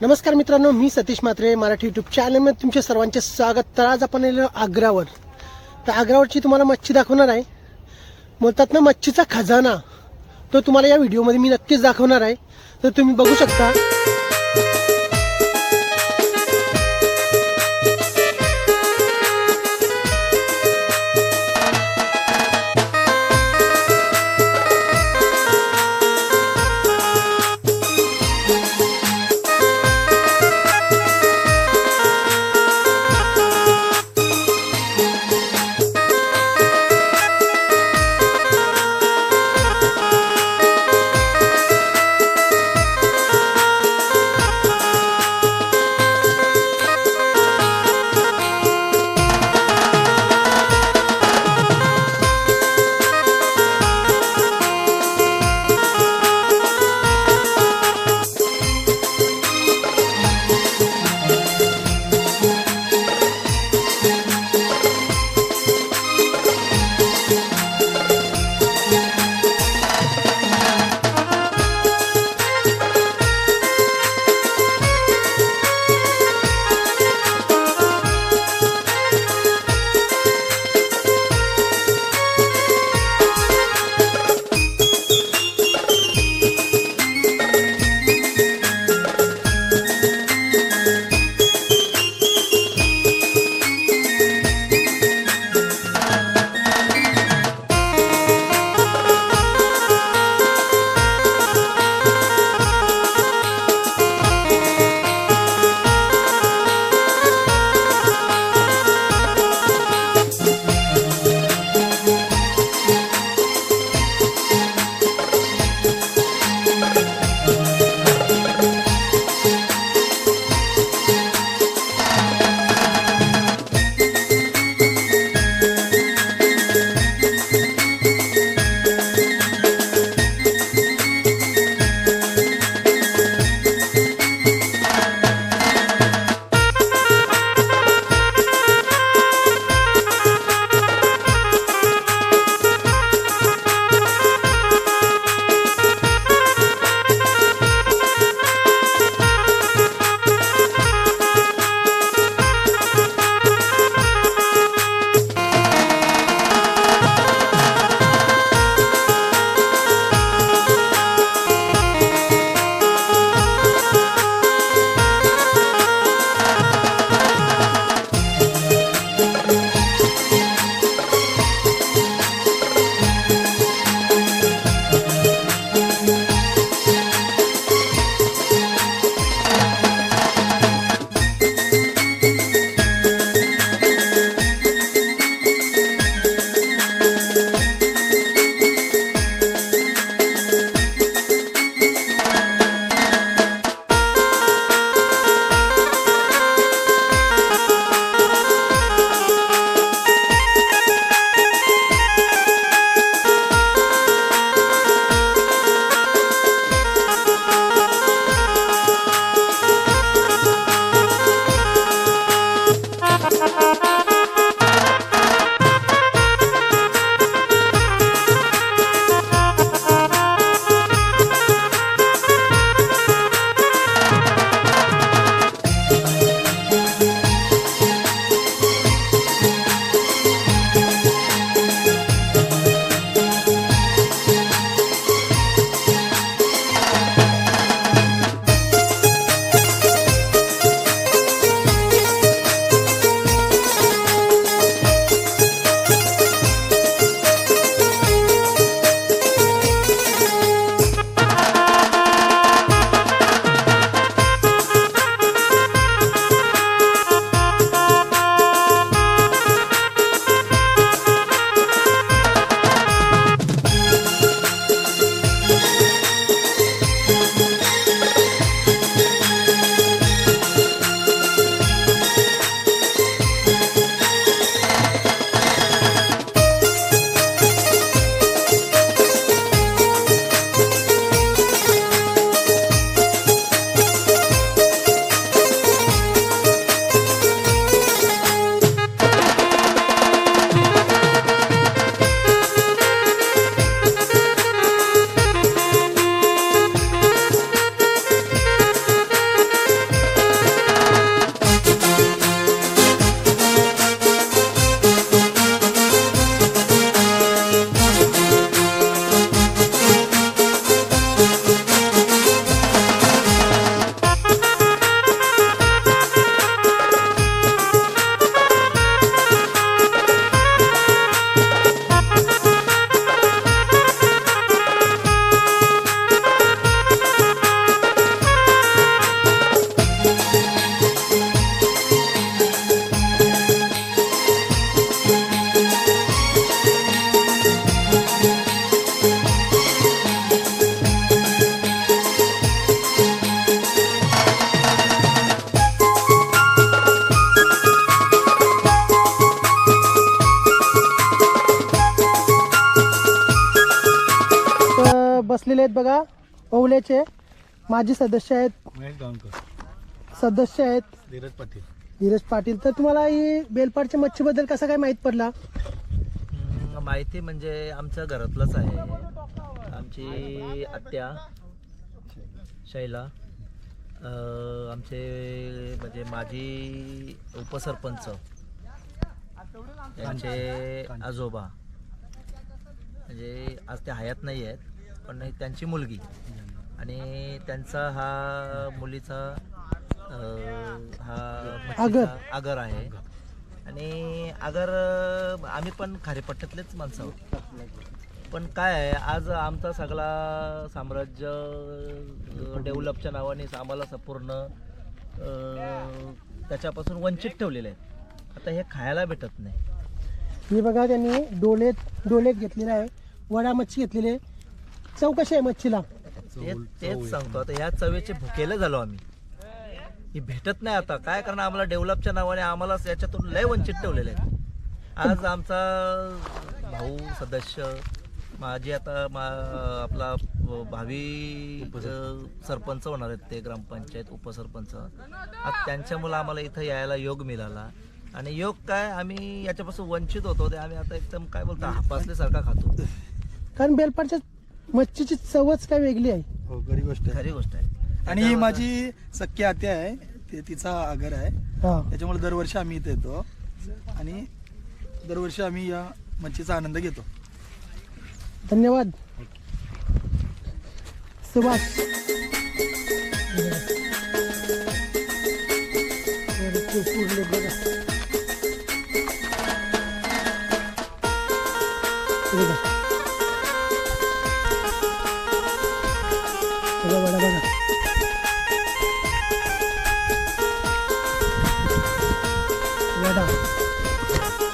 नमस्कार मित्रांनो, मी सतीश म्हात्रे मराठी यूट्यूब चॅनलमध्ये तुमचे सर्वांचे स्वागत. तर आज आपण आलेलो आग्रावर. तर आग्रावरची तुम्हाला मच्छी दाखवणार आहे. बोलतात ना मच्छीचा खजाना, तो तुम्हाला या व्हिडिओमध्ये मी नक्कीच दाखवणार आहे. तर तुम्ही बघू शकता. डोले आहेत बघा, ओवल्याचे माजी सदस्य आहेत, महेश गावकर, सदस्य आहेत धीरज पाटील. धीरज पाटील. तर तुम्हाला ही बेलपाडच्या मच्छीबद्दल कसं काय माहीत पडला? माहिती म्हणजे आमच्या घरातलंच आहे. आमची आत्या शैला, आमचे म्हणजे माजी उपसरपंच त्यांचे आजोबा, म्हणजे आज ते हयात नाही आहेत, पण त्यांची मुलगी आणि त्यांचा हा मुलीचा हा मच्छीचा आगर आहे. आणि आगर आम्ही पण खारेपट्ट्यातलेच माणसं आहोत. पण काय आहे, आज आमचा सगळा साम्राज्य डेव्हलपच्या नावाने आम्हाला संपूर्ण त्याच्यापासून वंचित ठेवलेले आहेत. आता हे खायला भेटत नाही. हे बघा त्यांनी डोलेत घेतलेला आहे, वडा मच्छी घेतलेली आहे. चव कशी आहे मच्छीला? तेच सांगतो. आता ह्या चवेचे भुकेले झालो आम्ही. ही भेटत नाही आता. काय करणार, आम्हाला डेव्हलपच्या नावाने आम्हाला याच्यातून लय वंचित ठेवलेले आहेत. आज आमचा भाऊ सदस्य माझी आता आपला भावी सरपंच होणार आहेत ते, ग्रामपंचायत उपसरपंच. आज त्यांच्यामुळे आम्हाला इथं यायला योग मिळाला. आणि योग काय, आम्ही याच्यापासून वंचित होतो ते आम्ही आता एकदम काय बोलतो हापासल्यासारखा खातो. कारण बेलपाडच्या मच्छीची चवच काय वेगळी आहे. हो, खरी गोष्ट आहे. खरी गोष्ट आहे. आणि ही माझी सख्खी आत्या आहे, ते तिचा आगर आहे. हा. त्याच्यामुळे दरवर्षी आम्ही इथे येतो आणि दरवर्षी आम्ही या मच्छीचा आनंद घेतो. धन्यवाद सुभाष. पुरले बघा. बघा. बघा वडा बघा. वडा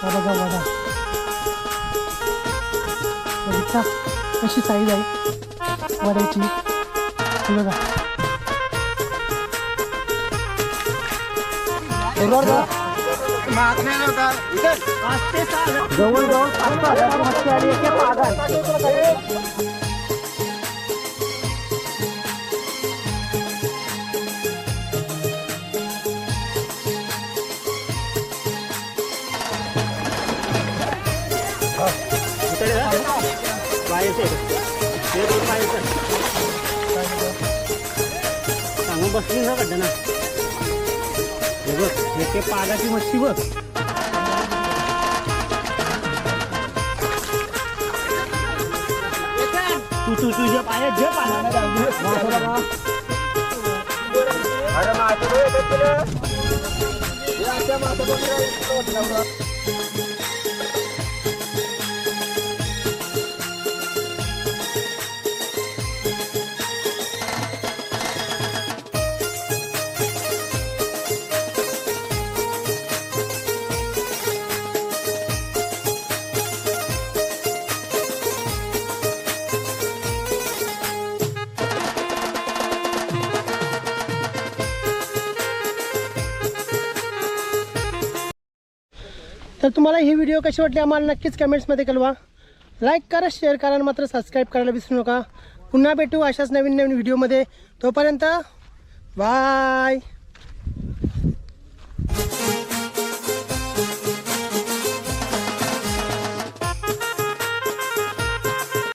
हा बघा वडा. बघितला कशी साईज आहे वड्याची. हे बघा. जवळजवळ 5,000 मच्छी आणि एक पागा. सांगून बसली ना वाटतं ना. बघ ते पागाची मच्छी बघ. तू तुझ्या पायात जे पाला तर तुम्हाला ही व्हिडिओ कशी वाटली आम्हाला नक्कीच कमेंट्समध्ये कळवा. लाईक करा, शेअर करा आणि मात्र सबस्क्राईब करायला विसरू नका. पुन्हा भेटू अशाच नवीन नवीन व्हिडिओमध्ये. तोपर्यंत बाय.